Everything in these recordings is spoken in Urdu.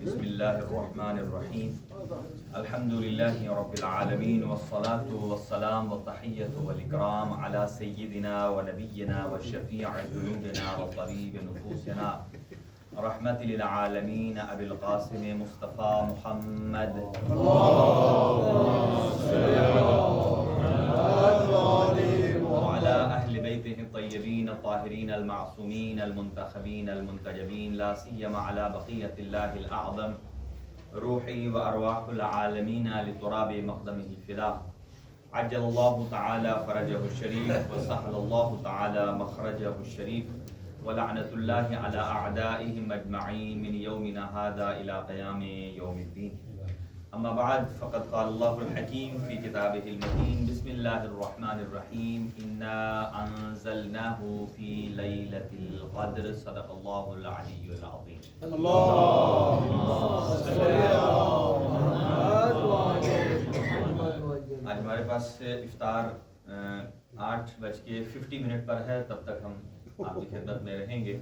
بسم الله الرحمن الرحيم الحمد لله رب العالمين والصلاة والسلام والتحية والإكرام على سيدنا ونبينا وشفيع ذنوبنا وطبيب نفوسنا رحمة للعالمين أبي القاسم مصطفى محمد وعلى أهل بيته الطيبين الطاهرين المعصومين المنتخبين المنتجبين لا سيما على بقية الله الأعظم روحي وأرواح العالمين لتراب مقدمه الفداء عجل الله تعالى فرجه الشريف وسهل الله تعالى مخرجه الشريف ولعنة الله على أعدائهم أجمعين من يومنا هذا إلى قيام يوم الدين. أما بعد فقد قال الله الحكيم في كتابه المتين بسم الله الرحمن الرحيم إنا أنزلناه في ليلة القدر صدق الله العلي العظيم. آج ہمارے پاس افطار 8:50 پر ہے، تب تک ہم آپ کی خدمت میں رہیں گے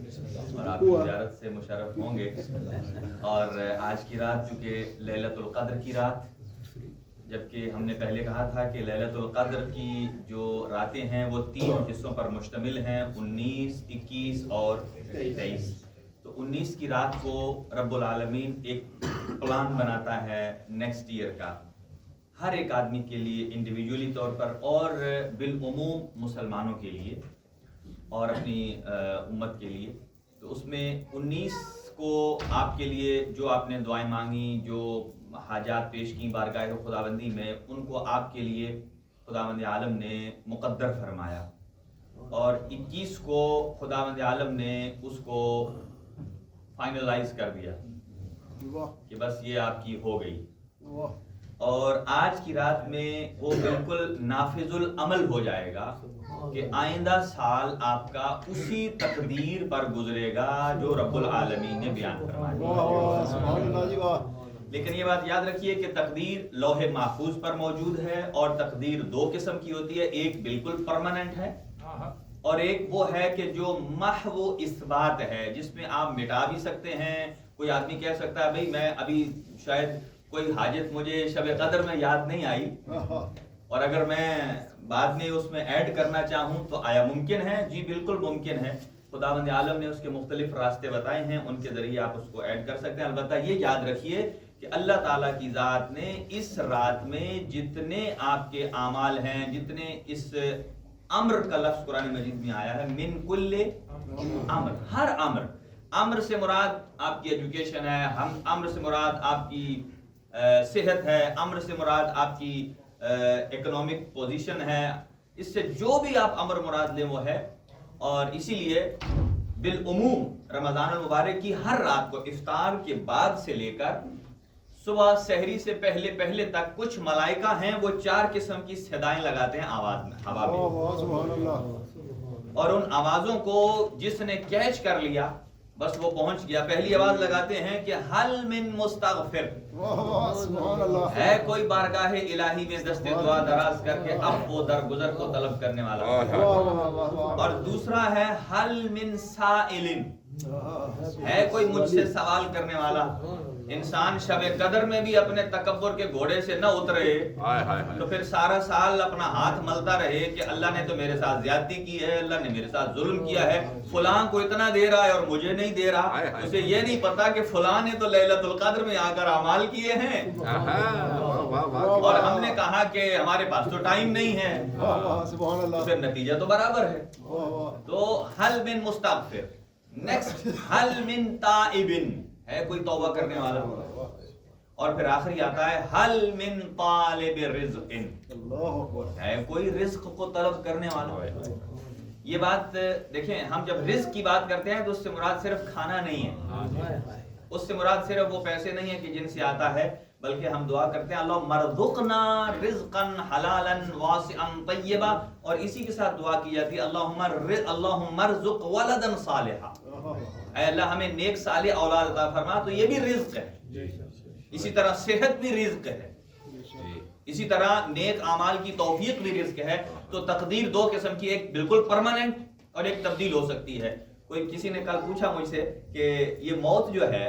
اور آپ کی زیارت سے مشرف ہوں گے. اور آج کی رات چونکہ لیلۃ القدر کی رات، جبکہ ہم نے پہلے کہا تھا کہ لیلۃ القدر کی جو راتیں ہیں وہ 3 حصوں پر مشتمل ہیں، 19، 21 اور 23. تو 19 کی رات کو رب العالمین ایک پلان بناتا ہے نیکسٹ ایئر کا، ہر ایک آدمی کے لیے انڈیویجولی طور پر اور بالعموم مسلمانوں کے لیے اور اپنی امت کے لیے. تو اس میں 19 کو آپ کے لیے جو آپ نے دعائیں مانگی، جو حاجات پیش کی بارگاہ خداوندی میں، ان کو آپ کے لیے خداوند عالم نے مقدر فرمایا. اور 21 کو خداوند عالم نے اس کو فائنلائز کر دیا کہ بس یہ آپ کی ہو گئی. اور آج کی رات میں وہ بالکل نافذ العمل ہو جائے گا کہ آئندہ سال آپ کا اسی تقدیر پر گزرے گا جو رب العالمین نے بیان فرمایا. لیکن یہ بات یاد رکھیے کہ تقدیر لوح محفوظ پر موجود ہے، اور تقدیر 2 قسم کی ہوتی ہے، ایک بالکل پرماننٹ ہے اور ایک وہ ہے کہ جو محض اثبات ہے، جس میں آپ مٹا بھی سکتے ہیں. کوئی آدمی کہہ سکتا ہے بھئی میں ابھی شاید کوئی حاجت مجھے شب قدر میں یاد نہیں آئی، اور اگر میں بعد میں اس میں ایڈ کرنا چاہوں تو آیا ممکن ہے؟ جی بالکل ممکن ہے. خداوند عالم نے اس کے مختلف راستے بتائے ہیں، ان کے ذریعے آپ اس کو ایڈ کر سکتے ہیں. البتہ یہ یاد رکھیے کہ اللہ تعالیٰ کی ذات نے اس رات میں جتنے آپ کے اعمال ہیں، جتنے اس امر کا لفظ قرآن مجید میں آیا ہے، من کل امر، ہر امر سے مراد آپ کی ایجوکیشن ہے، امر سے مراد آپ کی صحت ہے، امر سے مراد آپ کی اکنامک پوزیشن ہے، اس سے جو بھی آپ امر مراد لیں وہ ہے. اور اسی لیے بالعموم رمضان المبارک کی ہر رات کو افطار کے بعد سے لے کر صبح سحری سے پہلے تک کچھ ملائکہ ہیں، وہ 4 قسم کی صدائیں لگاتے ہیں آواز میں، ہوا میں. اور ان آوازوں کو جس نے کیچ کر لیا بس وہ پہنچ گیا. پہلی آواز لگاتے ہیں کہ حل من مستغفر، ہے کوئی بارگاہ الہی میں دست دعا دراز کر کے اب وہ درگزر کو طلب کرنے والا. اور دوسرا ہے حل من سائل، ہے کوئی مجھ سے سوال کرنے والا. انسان شب قدر میں بھی اپنے تکبر کے گھوڑے سے نہ اترے تو پھر سارا سال اپنا ہاتھ ملتا رہے کہ اللہ نے تو میرے ساتھ زیادتی کی ہے، اللہ نے میرے ساتھ ظلم کیا ہے، فلاں کو اتنا دے رہا ہے اور مجھے نہیں دے رہا. اسے یہ نہیں پتا کہ فلاں نے تو لیلۃ القدر میں آ کر اعمال کیے ہیں اور ہم نے کہا کہ ہمارے پاس تو ٹائم نہیں ہے، تو پھر نتیجہ تو برابر ہے. تو حل من مستغفر، نیکسٹ حل من تائب، ہے کوئی توبہ کرنے والا. اور پھر آخری آتا ہے حل من طالب رزق، ہے کوئی رزق کو طلب کرنے والا. یہ بات دیکھیں، ہم جب رزق کی بات کرتے ہیں تو اس سے مراد صرف کھانا نہیں ہے، اس سے مراد صرف وہ پیسے نہیں ہیں کہ جن سے آتا ہے، بلکہ ہم دعا کرتے ہیں اللہم ارزقنا رزقا حلالا واسعا طیبا، اور اسی کے ساتھ دعا کی جاتی ہے اللہم ارزق ولدا صالحا، اے اللہ ہمیں نیک صالح اولاد عطا فرما. تو یہ بھی رزق ہے. اسی طرح صحت بھی رزق ہے، اسی طرح نیک اعمال کی توفیق بھی رزق ہے. تو تقدیر 2 قسم کی، ایک بالکل پرماننٹ اور ایک تبدیل ہو سکتی ہے. کوئی کسی نے کل پوچھا مجھ سے کہ یہ موت جو ہے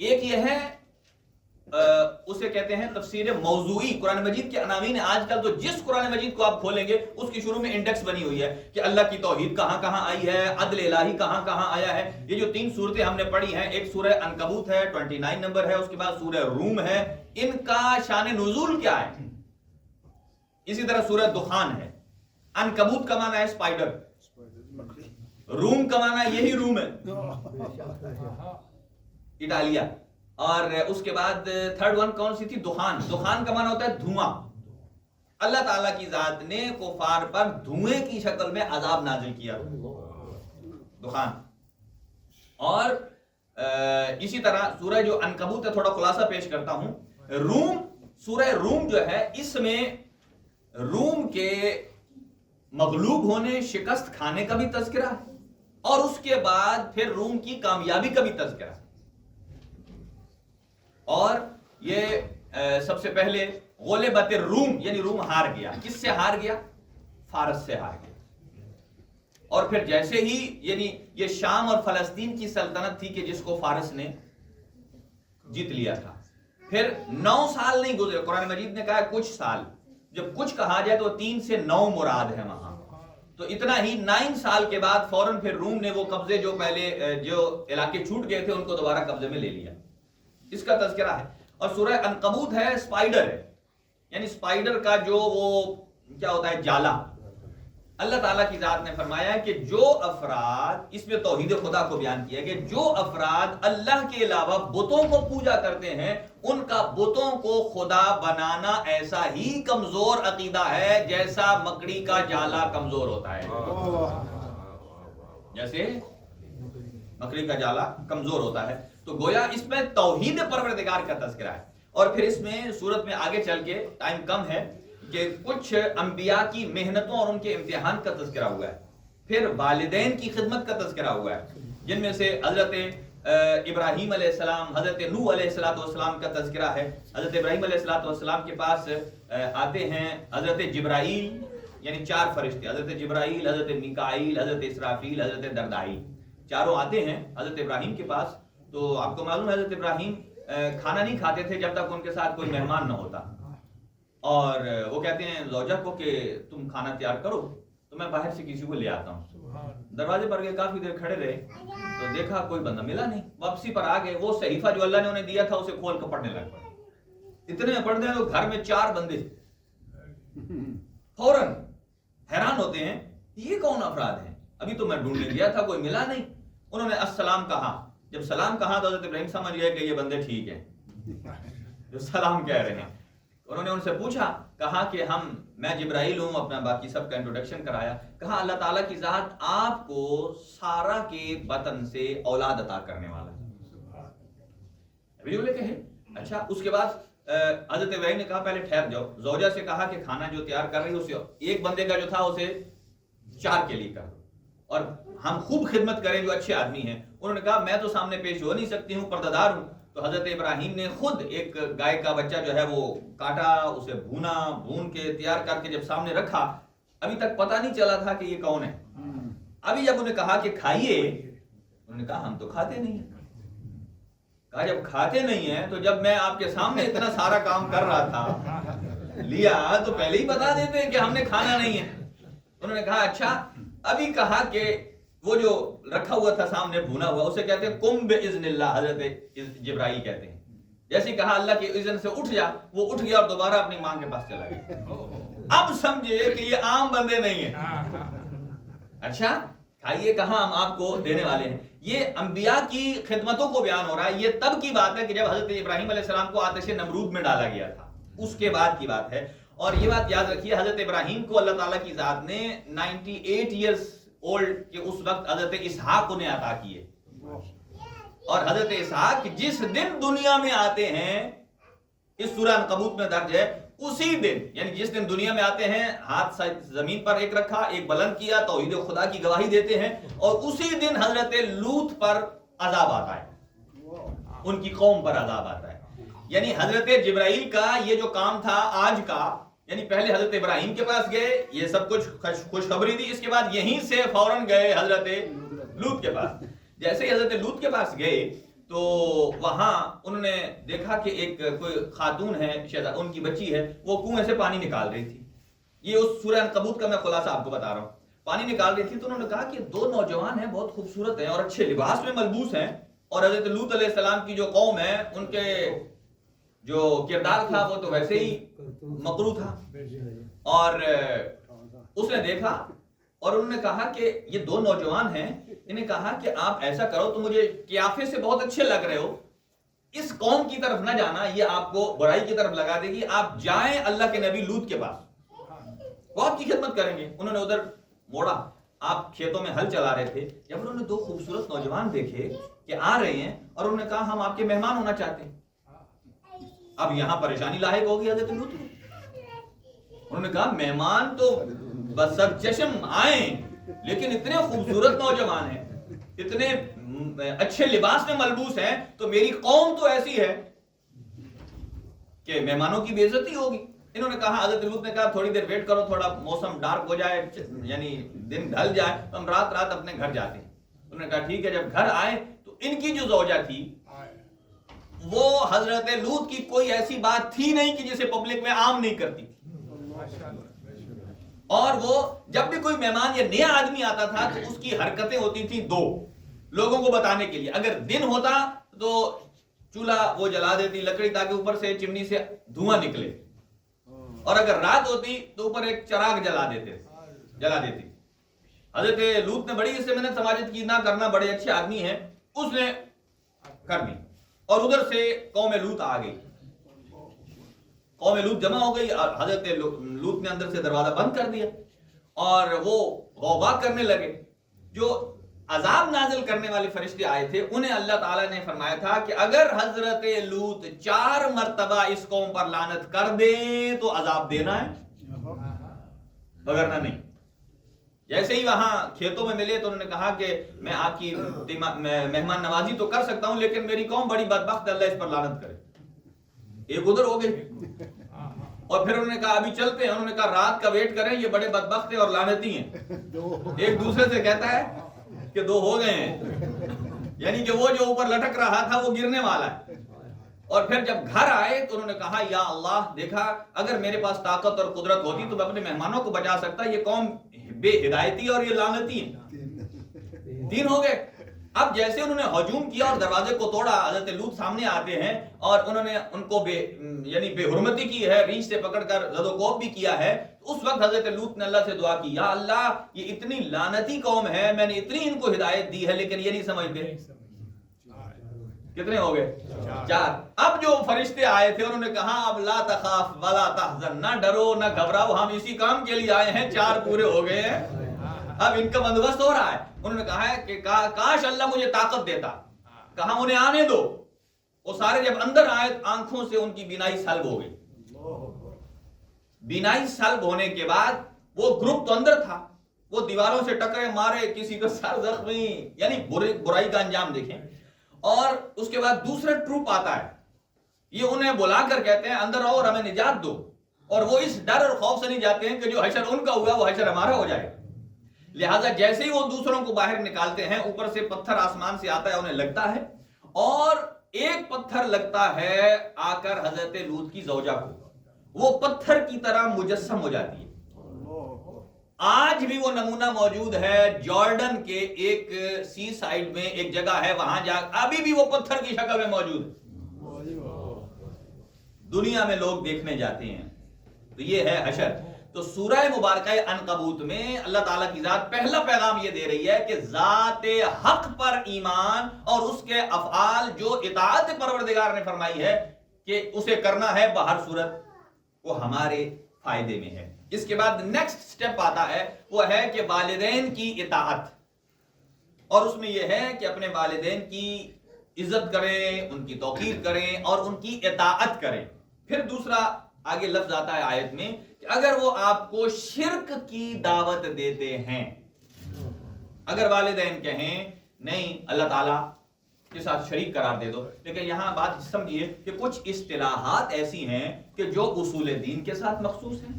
ایک یہ ہے اسے کہتے ہیں تفسیر موضوعی. قرآن مجید کے عناوین آج کل تو جس قرآن مجید کو آپ کھولیں گے اس کی شروع میں انڈیکس بنی ہوئی ہے کہ اللہ کی توحید کہاں کہاں آئی ہے, عدل الہی کہاں کہاں آیا ہے. یہ جو 3 صورتیں ہم نے پڑھی ہیں, ایک سورہ عنکبوت ہے 29 نمبر ہے, اس کے بعد سورہ روم ہے, ان کا شان نزول کیا ہے. اسی طرح سورہ دخان ہے. عنکبوت کا معنی ہے اسپائڈر, روم کا معنی یہی روم ہے, اٹالیا. اور اس کے بعد تھرڈ ون کون سی تھی, دخان. دخان کا معنی ہوتا ہے دھواں. اللہ تعالیٰ کی ذات نے کفار پر دھوئیں کی شکل میں عذاب نازل کیا, دخان. اور اسی طرح سورہ جو عنکبوت ہے, تھوڑا خلاصہ پیش کرتا ہوں. روم, سورہ روم جو ہے, اس میں روم کے مغلوب ہونے, شکست کھانے کا بھی تذکرہ ہے, اور اس کے بعد پھر روم کی کامیابی کا بھی تذکرہ ہے. اور یہ سب سے پہلے غلبت الروم, یعنی روم ہار گیا. کس سے ہار گیا؟ فارس سے ہار گیا. اور پھر جیسے ہی, یعنی یہ شام اور فلسطین کی سلطنت تھی کہ جس کو فارس نے جیت لیا تھا. پھر 9 سال نہیں گزرے, قرآن مجید نے کہا ہے کچھ سال. جب کچھ کہا جائے تو 3 سے 9 مراد ہے وہاں. تو اتنا ہی 9 سال کے بعد فوراً پھر روم نے وہ قبضے جو پہلے جو علاقے چھوٹ گئے تھے ان کو دوبارہ قبضے میں لے لیا. اس کا تذکرہ ہے. اور سورہ عنکبوت ہے, اسپائڈر ہے, یعنی اسپائڈر کا جو وہ کیا ہوتا ہے, جالا. اللہ تعالیٰ کی ذات نے فرمایا ہے کہ جو افراد, اس میں توحید خدا کو بیان کیا کہ جو افراد اللہ کے علاوہ بتوں کو پوجا کرتے ہیں, ان کا بتوں کو خدا بنانا ایسا ہی کمزور عقیدہ ہے جیسا مکڑی کا جالا کمزور ہوتا ہے. جیسے مکڑی کا جالا کمزور ہوتا ہے. تو گویا اس میں توحید پروردگار کا تذکرہ ہے. اور پھر اس میں سورت میں آگے چل کے, ٹائم کم ہے, کہ کچھ انبیاء کی محنتوں اور ان کے امتحان کا تذکرہ ہوا ہے. پھر والدین کی خدمت کا تذکرہ ہوا ہے, جن میں سے حضرت ابراہیم علیہ السلام, حضرت نوح علیہ السلام کا تذکرہ ہے. حضرت ابراہیم علیہ السلام کے پاس آتے ہیں حضرت جبرائیل, یعنی 4 فرشتے, حضرت جبرائیل, حضرت میکائیل, حضرت اسرافیل, حضرت دردائیل, چاروں آتے ہیں حضرت ابراہیم کے پاس. تو آپ کو معلوم ہے حضرت ابراہیم کھانا نہیں کھاتے تھے جب تک ان کے ساتھ کوئی مہمان نہ ہوتا. اور وہ کہتے ہیں زوجہ کو کہ تم کھانا تیار کرو تو میں باہر سے کسی کو لے آتا ہوں. دروازے پر گئے, کافی دیر کھڑے رہے, تو دیکھا کوئی بندہ ملا نہیں. واپسی پر آ گئے, وہ صحیفہ جو اللہ نے انہیں دیا تھا اسے کھول کر پڑھنے لگ پڑے. اتنے میں پڑھتے ہیں تو گھر میں 4 بندے فوراً حیران ہوتے ہیں, یہ کون افراد ہیں, ابھی تو میں ڈھونڈنے گیا تھا کوئی ملا نہیں. انہوں نے السلام کہا. جب سلام کہا تو حضرت ابراہیم سمجھ گئے کہ یہ بندے ٹھیک ہیں جو سلام کہہ رہے ہیں. انہوں نے ان سے پوچھا, کہا کہ میں جبرائیل ہوں, اپنا باقی سب کا انٹروڈکشن کرایا. کہا اللہ تعالیٰ کی ذات آپ کو سارا کے بطن سے اولاد عطا کرنے والا ہے. اچھا. اس کے بعد حضرت ابراہیم نے کہا پہلے ٹھہر جاؤ. زوجہ سے کہا کہ کھانا جو تیار کر رہی ہے اسے ایک بندے کا جو تھا اسے 4 کے لیے کر دو, اور ہم خوب خدمت کریں جو اچھے آدمی ہیں. انہوں نے کہا میں تو سامنے پیش ہو نہیں سکتی ہوں, پردہ دار ہوں. تو حضرت ابراہیم نے خود ایک گائے کا بچہ جو ہے وہ کاٹا, اسے بھون کے تیار کر کے جب سامنے رکھا, ابھی تک پتہ نہیں چلا تھا کہ یہ کون ہے. ابھی جب انہیں کہا کہ کھائیے, انہوں نے کہا ہم تو کھاتے نہیں ہیں. کہا جب کھاتے نہیں ہیں تو جب میں آپ کے سامنے اتنا سارا کام کر رہا تھا لیا تو پہلے ہی بتا دیتے کہ ہم نے کھانا نہیں ہے. انہوں نے کہا اچھا. ابھی کہا کہ وہ جو رکھا ہوا تھا سامنے بھونا ہوا اسے کہتے ہیں قم باذن اللہ, حضرت جبرائیل کہتے ہیں. جیسے کہا اللہ کے اذن سے اٹھ جا, وہ اٹھ گیا اور دوبارہ اپنی ماں کے پاس چلا گیا. اب سمجھے کہ یہ عام بندے نہیں ہیں. اچھا کھائیے, کہاں ہم آپ کو دینے والے ہیں. یہ انبیاء کی خدمتوں کو بیان ہو رہا ہے. یہ تب کی بات ہے کہ جب حضرت ابراہیم علیہ السلام کو آتش نمرود میں ڈالا گیا تھا, اس کے بعد کی بات ہے. اور یہ بات یاد رکھیے, حضرت ابراہیم کو اللہ تعالیٰ کی ذات نے 98 ایئرز اولڈ کے اس وقت حضرت اسحاق انہیں عطا کیے. اور حضرت اسحاق جس دن دنیا میں آتے ہیں, اس سورہ عنکبوت میں درج ہے, اسی دن, یعنی جس دن دنیا میں آتے ہیں, ہاتھ زمین پر ایک رکھا, ایک بلند کیا, توحید خدا کی گواہی دیتے ہیں, اور اسی دن حضرت لوط پر عذاب آتا ہے, ان کی قوم پر عذاب آتا ہے. یعنی حضرت جبرائیل کا یہ جو کام تھا آج کا, یعنی پہلے حضرت ابراہیم کے پاس گئے, یہ سب کچھ خوشخبری دی, اس کے بعد یہیں سے فوراً گئے حضرت لوط کے پاس. جیسے ہی حضرت لوط کے پاس گئے تو وہاں انہوں نے دیکھا کہ ایک کوئی خاتون ہے، ان کی بچی ہے، وہ کنویں سے پانی نکال رہی تھی. یہ اس سورہ عنکبوت کا میں خلاصہ آپ کو بتا رہا ہوں. پانی نکال رہی تھی تو انہوں نے کہا کہ دو نوجوان ہیں، بہت خوبصورت ہیں اور اچھے لباس میں ملبوس ہیں، اور حضرت لوط علیہ السلام کی جو قوم ہے ان کے جو کردار تھا وہ تو ویسے ہی مکروہ تھا. اور اس نے دیکھا اور انہوں نے کہا کہ یہ دو نوجوان ہیں، انہیں کہا کہ آپ ایسا کرو، تو مجھے قیافے سے بہت اچھے لگ رہے ہو، اس قوم کی طرف نہ جانا، یہ آپ کو برائی کی طرف لگا دے گی، آپ جائیں اللہ کے نبی لوط کے پاس، وہ آپ کی خدمت کریں گے. انہوں نے ادھر موڑا، آپ کھیتوں میں ہل چلا رہے تھے، جب انہوں نے دو خوبصورت نوجوان دیکھے کہ آ رہے ہیں، اور انہوں نے کہا ہم آپ کے مہمان ہونا چاہتے ہیں. اب یہاں پریشانی لاحق ہوگی حضرت لوط کو. انہوں نے کہا مہمان تو بس سر چشم آئیں، لیکن اتنے خوبصورت نوجوان ہیں، اتنے اچھے لباس میں ملبوس ہیں، تو میری قوم تو ایسی ہے کہ مہمانوں کی بے عزتی ہوگی. انہوں نے کہا، حضرت لوط نے کہا تھوڑی دیر ویٹ کرو، تھوڑا موسم ڈارک ہو جائے، یعنی دن ڈھل جائے، تو ہم رات رات اپنے گھر جاتے ہیں. انہوں نے کہا ٹھیک ہے. جب گھر آئے تو ان کی جو زوجہ تھی وہ حضرت لوط کی کوئی ایسی بات تھی نہیں کہ جسے پبلک میں عام نہیں کرتی تھی. اور وہ جب بھی کوئی مہمان یا نیا آدمی آتا تھا تو اس کی حرکتیں ہوتی تھی دو لوگوں کو بتانے کے لیے. اگر دن ہوتا تو چولہا وہ جلا دیتی لکڑی تاکہ اوپر سے چمنی سے دھواں نکلے، اور اگر رات ہوتی تو اوپر ایک چراغ جلا دیتی. حضرت لوط نے بڑی اس سے محنت سماجت کی، نہ کرنا، بڑے اچھے آدمی ہیں، اس نے کر دی. اور ادھر سے قوم لوط آ گئی، قوم لوط جمع ہو گئی، اور حضرت لوط نے اندر سے دروازہ بند کر دیا اور وہ غوغا کرنے لگے. جو عذاب نازل کرنے والے فرشتے آئے تھے انہیں اللہ تعالیٰ نے فرمایا تھا کہ اگر حضرت لوط 4 مرتبہ اس قوم پر لعنت کر دے تو عذاب دینا ہے، وگرنہ نہیں. جیسے ہی وہاں کھیتوں میں ملے تو انہوں نے کہا کہ میں آپ کی مہمان نوازی تو کر سکتا ہوں، لیکن میری قوم بڑی بدبخت ہے، اللہ اس پر لعنت کرے. ایک ادھر ہو گئی، اور پھر انہوں نے کہا ابھی چلتے ہیں. انہوں نے کہا رات کا ویٹ کریں، یہ بڑے بدبخت ہیں اور لعنتی ہیں. ایک دوسرے سے کہتا ہے کہ 2 ہو گئے ہیں، یعنی کہ وہ جو اوپر لٹک رہا تھا وہ گرنے والا ہے. اور پھر جب گھر آئے تو انہوں نے کہا یا اللہ، دیکھا اگر میرے پاس طاقت اور قدرت ہوتی تو میں اپنے مہمانوں کو بچا سکتا، یہ قوم بے ہدایتی اور یہ لعنتی ہیں. 3 ہو گئے. اب جیسے انہوں نے ہجوم کیا اور دروازے کو توڑا، حضرت لوط سامنے آتے ہیں اور انہوں نے ان کو یعنی بے حرمتی کی ہے، ریچھ سے پکڑ کر زد و کوب بھی کیا ہے. اس وقت حضرت لوط نے اللہ سے دعا کی، یا اللہ یہ اتنی لعنتی قوم ہے، میں نے اتنی ان کو ہدایت دی ہے لیکن یہ نہیں سمجھتے. کتنے ہو گئے؟ 4. اب جو فرشتے آئے تھے انہوں نے کہا اب لا تخاف ولا تحزن، نہ ڈرو نہ گھبراؤ، ہم اسی کام کے لیے آئے ہیں. 4 پورے ہو گئے ہیں، اب ان کا بندوبست ہو رہا ہے. انہوں نے کہا ہے کہ کاش اللہ مجھے طاقت دیتا. کہا انہیں آنے دو. وہ سارے جب اندر آئے آنکھوں سے ان کی بینائی سلب ہو گئی. بینائی سلب ہونے کے بعد وہ گروپ تو اندر تھا، وہ دیواروں سے ٹکرے مارے، کسی کا سر زخمی، یعنی برائی کا انجام دیکھیں. اور اس کے بعد دوسرا ٹروپ آتا ہے، یہ انہیں بلا کر کہتے ہیں اندر آؤ اور ہمیں نجات دو. اور وہ اس ڈر اور خوف سے نہیں جاتے ہیں کہ جو حشر ان کا ہوا وہ حشر ہمارا ہو جائے. لہٰذا جیسے ہی وہ دوسروں کو باہر نکالتے ہیں، اوپر سے پتھر آسمان سے آتا ہے، انہیں لگتا ہے، اور ایک پتھر لگتا ہے آ کر حضرت لوط کی زوجہ کو، وہ پتھر کی طرح مجسم ہو جاتی ہے. آج بھی وہ نمونہ موجود ہے جارڈن کے ایک سی سائیڈ میں ایک جگہ ہے، وہاں جا ابھی بھی وہ پتھر کی شکل میں موجود ہے. دنیا میں لوگ دیکھنے جاتے ہیں. تو یہ ہے حشر. تو سورہ مبارکہ عنکبوت میں اللہ تعالیٰ کی ذات پہلا پیغام یہ دے رہی ہے کہ ذات حق پر ایمان اور اس کے افعال جو اطاعت پروردگار نے فرمائی ہے کہ اسے کرنا ہے بہر صورت، وہ ہمارے فائدے میں ہے. اس کے بعد نیکسٹ سٹیپ آتا ہے، وہ ہے کہ والدین کی اطاعت. اور اس میں یہ ہے کہ اپنے والدین کی عزت کریں، ان کی توقیر کریں اور ان کی اطاعت کریں. پھر دوسرا آگے لفظ آتا ہے آیت میں کہ اگر وہ آپ کو شرک کی دعوت دیتے ہیں، اگر والدین کہیں نہیں اللہ تعالیٰ کے ساتھ شریک قرار دے دو. لیکن یہاں بات سمجھیے کہ کچھ اصطلاحات ایسی ہیں کہ جو اصول دین کے ساتھ مخصوص ہیں،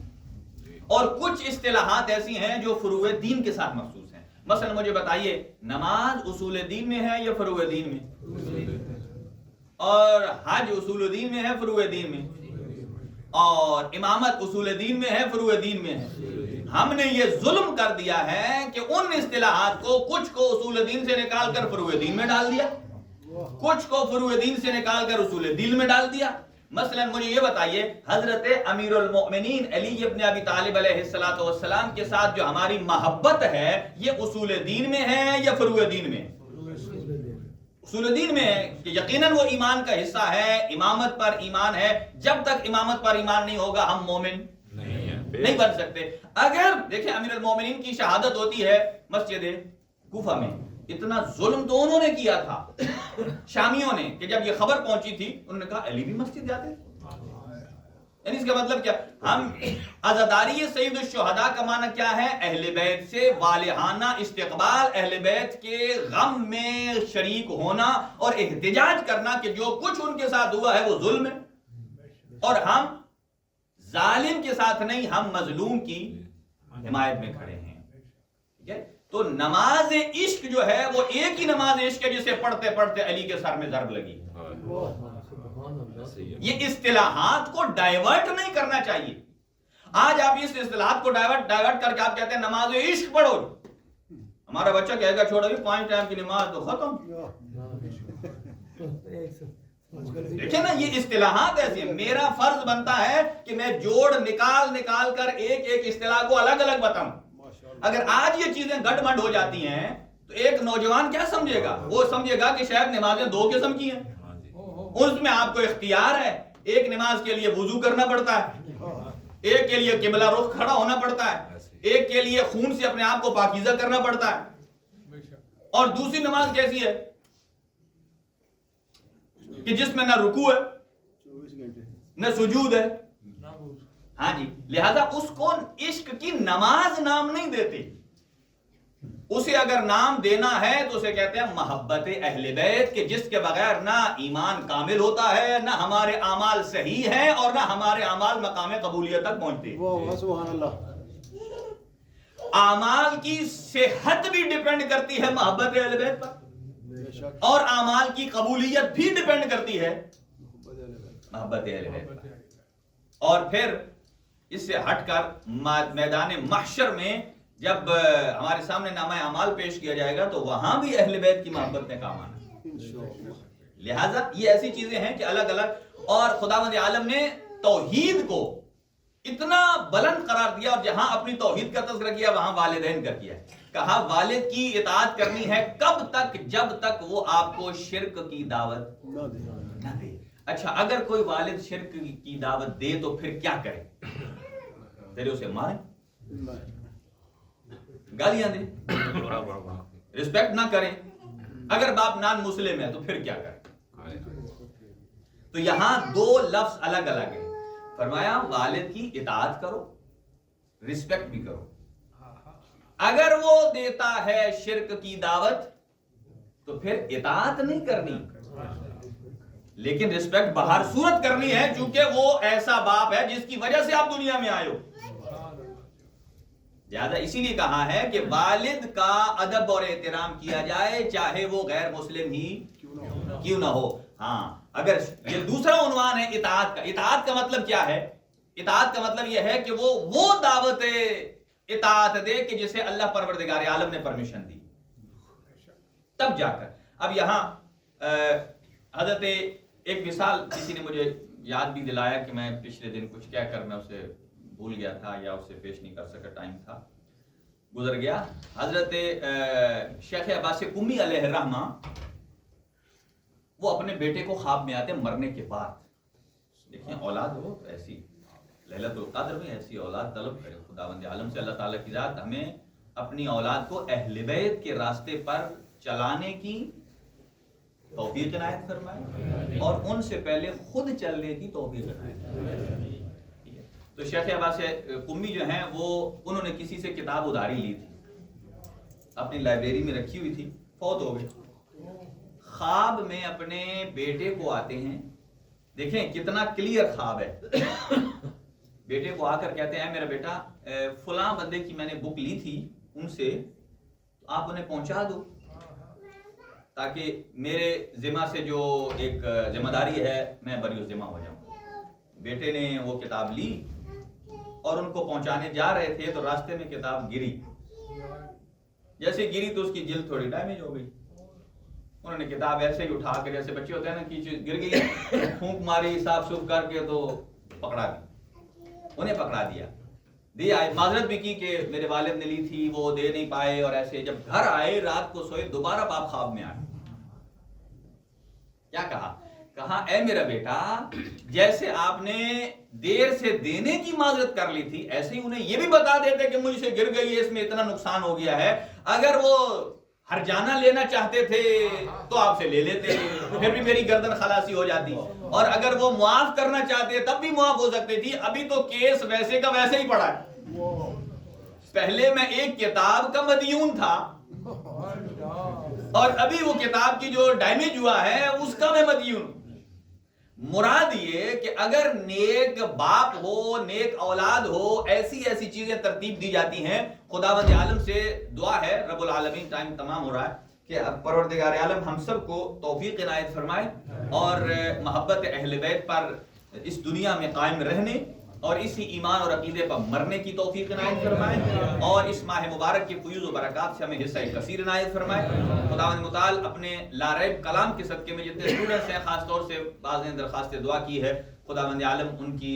اور کچھ اصطلاحات ایسی ہیں جو فروع دین کے ساتھ مخصوص ہیں. مثلا مجھے بتائیے نماز اصول دین میں ہے یا فروع دین میں؟ اور حج اصول دین میں ہے فروع دین میں, اور امامت اصول دین میں ہے فروع دین میں ہے. ہم نے یہ ظلم کر دیا ہے کہ ان اصطلاحات کو کچھ کو اصول دین سے نکال کر فروع دین میں ڈال دیا, کچھ کو فروع دین سے نکال کر اصول دین میں ڈال دیا. مثلا مجھے یہ بتائیے, حضرت امیر المؤمنین علی ابن ابی طالب علیہ السلام کے ساتھ جو ہماری محبت ہے یہ اصول دین میں ہے یا فروع دین میں؟ اصول دین میں ہے کہ یقیناً وہ ایمان کا حصہ ہے, امامت پر ایمان ہے. جب تک امامت پر ایمان نہیں ہوگا ہم مومن نہیں بن سکتے. اگر دیکھیں امیر المومنین کی شہادت ہوتی ہے مسجد کوفہ میں, اتنا ظلم تو انہوں نے کیا تھا شامیوں نے کہ جب یہ خبر پہنچی تھی انہوں نے کہا علی بھی مسجد جاتے ہیں. یعنی اس کا مطلب کیا, ہم عزاداری سید الشہداء کا معنی کیا ہے؟ اہل بیت سے والہانہ استقبال, اہل بیت کے غم میں شریک ہونا اور احتجاج کرنا کہ جو کچھ ان کے ساتھ ہوا ہے وہ ظلم ہے, اور ہم ظالم کے ساتھ نہیں, ہم مظلوم کی حمایت میں کھڑے ہیں. ٹھیک ہے, تو نماز عشق جو ہے وہ ایک ہی نماز عشق ہے جسے پڑھتے پڑھتے علی کے سر میں ضرب لگی. یہ اصطلاحات کو ڈائیورٹ نہیں کرنا چاہیے. آج آپ اس اصطلاحات کو ڈائیورٹ کر کے آپ کہتے ہیں نماز عشق پڑھو, ہمارا بچہ کہے گا چھوڑو 5 ٹائم کی نماز تو ختم. دیکھیں نا یہ اصطلاحات ایسی ہیں. میرا فرض بنتا ہے کہ میں جوڑ نکال کر ایک ایک اصطلاح کو الگ الگ بتاؤں. اگر آج یہ چیزیں گڈ مڈ ہو جاتی ہیں تو ایک نوجوان کیا سمجھے گا؟ وہ سمجھے گا کہ شاید نمازیں 2 قسم کی ہیں, اس میں آپ کو اختیار ہے. ایک نماز کے لیے وضو کرنا پڑتا ہے, ایک کے لیے قبلہ رخ کھڑا ہونا پڑتا ہے, ایک کے لیے خون سے اپنے آپ کو پاکیزہ کرنا پڑتا ہے, اور دوسری نماز کیسی ہے کہ جس میں نہ رکوع ہے نہ سجود ہے. ہاں جی, لہذا اس کو عشق کی نماز نام نہیں دیتے. اسے اگر نام دینا ہے تو اسے کہتے ہیں محبت اہل بیت, کہ جس کے بغیر نہ ایمان کامل ہوتا ہے, نہ ہمارے اعمال صحیح ہیں, اور نہ ہمارے اعمال مقام قبولیت تک پہنچتے. سبحان اللہ. اعمال کی صحت بھی ڈیپینڈ کرتی ہے محبت اہل بیت پر, اور اعمال کی قبولیت بھی ڈیپینڈ کرتی ہے محبت اہل بیت پر. اور پھر اس سے ہٹ کر میدان محشر میں جب ہمارے سامنے نامہ اعمال پیش کیا جائے گا تو وہاں بھی اہل بیت کی محبت نے کام آنا. لہٰذا یہ ایسی چیزیں ہیں کہ الگ الگ. اور خداوند عالم نے توحید کو اتنا بلند قرار دیا, اور جہاں اپنی توحید کا تذکرہ کیا وہاں والدین کا کیا. کہا والد کی اطاعت کرنی ہے کب تک؟ جب تک وہ آپ کو شرک کی دعوت نہ دے. اچھا, اگر کوئی والد شرک کی دعوت دے تو پھر کیا کرے؟ پھر اسے مارے, گالیاں دے, رسپیکٹ نہ کریں. اگر باپ نان مسلم ہے تو پھر کیا کریں؟ تو یہاں 2 لفظ الگ الگ ہیں. فرمایا والد کی اطاعت کرو, رسپیکٹ بھی کرو. اگر وہ دیتا ہے شرک کی دعوت تو پھر اطاعت نہیں کرنی, لیکن رسپیکٹ باہر صورت کرنی ہے, چونکہ وہ ایسا باپ ہے جس کی وجہ سے آپ دنیا میں آئے ہو. لہذا اسی لیے کہا ہے کہ والد کا ادب اور احترام کیا جائے چاہے وہ غیر مسلم ہی کیوں نہ ہو. ہاں, اگر یہ دوسرا عنوان ہے اطاعت کا. اطاعت کا مطلب کیا ہے؟ اطاعت کا مطلب یہ ہے کہ وہ دعوت اطاعت دے کہ جسے اللہ پروردگار عالم نے پرمیشن دی, تب جا کر. اب یہاں حضرت ایک مثال کسی نے مجھے یاد بھی دلایا کہ میں پچھلے دن کچھ کہہ کر میں اسے بھول گیا تھا یا اسے پیش نہیں کر سکا, ٹائم تھا گزر گیا. حضرت شیخ عباس قمی علیہ الرحمہ وہ اپنے بیٹے کو خواب میں آتے مرنے کے بعد. دیکھیں اولاد ہو ایسی, لیلۃ القدر میں ایسی اولاد طلب کرے. خداوند عالم سے اللہ تعالیٰ کی ذات ہمیں اپنی اولاد کو اہل بیت کے راستے پر چلانے کی توفیق عنایت فرمائے, اور ان سے پہلے خود چلنے کی توفیق عنایت فرمائے. تو شیخ عباس قمی جو ہیں وہ انہوں نے کسی سے کتاب ادھاری لی تھی, اپنی لائبریری میں رکھی ہوئی تھی, فوت ہو گئے. خواب میں اپنے بیٹے کو آتے ہیں, دیکھیں کتنا کلیئر خواب ہے. بیٹے کو آ کر کہتے ہیں میرا بیٹا فلاں بندے کی میں نے بک لی تھی ان سے, آپ انہیں پہنچا دو تاکہ میرے ذمہ سے جو ایک ذمہ داری ہے میں بری ذمہ ہو جاؤں. بیٹے نے وہ کتاب لی اور ان کو پہنچانے جا رہے تھے تو راستے میں کتاب گری. جیسے گری تو اس کی جلد تھوڑی ڈیمیج ہو گئی. انہوں نے کتاب ایسے ہی اٹھا کے، جیسے بچے ہوتے ہیں نا کہ گر گئی، پھونک ماری صاف سوف کر کے تو پکڑا دی. انہیں پکڑا دیا معذرت بھی کی کہ میرے والد نے لی تھی، وہ دے نہیں پائے. اور ایسے جب گھر آئے، رات کو سوئے، دوبارہ باپ خواب میں آئے. کیا کہا اے میرا بیٹا، جیسے آپ نے دیر سے دینے کی معذرت کر لی تھی، ایسے ہی انہیں یہ بھی بتا دیتے کہ مجھ سے گر گئی ہے، اس میں اتنا نقصان ہو گیا ہے. اگر وہ ہر جانا لینا چاہتے تھے تو آپ سے لے لیتے، پھر بھی میری گردن خلاصی ہو جاتی. اور اگر وہ معاف کرنا چاہتے تب بھی معاف ہو سکتی تھی. ابھی تو کیس ویسے کا ویسے ہی پڑا ہے. پہلے میں ایک کتاب کا مدیون تھا اور ابھی وہ کتاب کی جو ڈیمیج ہوا ہے اس کا میں مدیون. مراد یہ کہ اگر نیک باپ ہو، نیک اولاد ہو، ایسی چیزیں ترتیب دی جاتی ہیں. خداوند عالم سے دعا ہے، رب العالمین، ٹائم تمام ہو رہا ہے، کہ پروردگار عالم ہم سب کو توفیق عنایت فرمائے اور محبت اہل بیت پر اس دنیا میں قائم رہنے اور اسی ایمان اور عقیدے پر مرنے کی توفیق عنایت فرمائے اور اس ماہ مبارک کی فیوز و برکات سے ہمیں حصہ کثیر عنایت فرمائے. خداوند متعال اپنے لا ریب کلام کے صدقے میں جتنے اسٹوڈنٹس ہیں، خاص طور سے بعض نے درخواست دعا کی ہے، خداوند عالم ان کی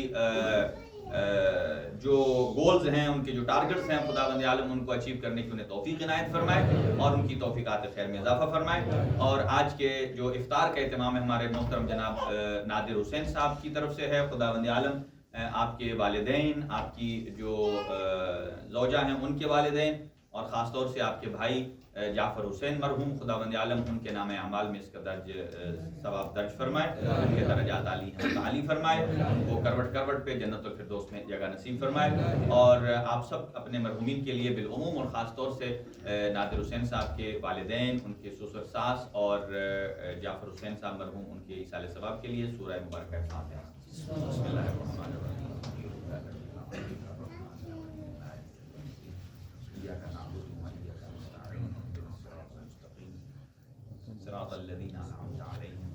جو گولز ہیں، ان کے جو ٹارگٹس ہیں، خداوند عالم ان کو اچیو کرنے کی انہیں توفیق عنایت فرمائے اور ان کی توفیقات خیر میں اضافہ فرمائے. اور آج کے جو افطار کا اہتمام ہے ہمارے محترم جناب نادر حسین صاحب کی طرف سے ہے. خداوند عالم آپ کے والدین، آپ کی جو زوجہ ہیں ان کے والدین اور خاص طور سے آپ کے بھائی جعفر حسین مرحوم، خداوند عالم ان کے نام اعمال میں اس کا درج ثواب درج فرمائے، ان کے درجات عالی فرمائے، ان کو کروٹ کروٹ پہ جنت الفردوس میں جگہ نصیب فرمائے. اور آپ سب اپنے مرحومین کے لیے بالعموم اور خاص طور سے نادر حسین صاحب کے والدین، ان کے سسر ساس اور جعفر حسین صاحب مرحوم، ان کے ایصال ثواب کے لیے سورہ مبارکہ فاتحہ. بسم اللہ الرحمن الرحیم. صراط الذين أنعمت عليهم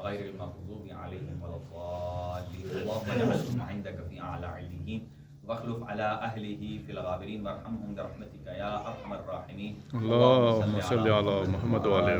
غير المغضوب عليهم ولا الضالين. اللهم اجعلهم عندك في أعلى عليين واخلف على أهله في الغابرين وارحمهم برحمتك يا أرحم الراحمين. اللهم صل على محمد وعلى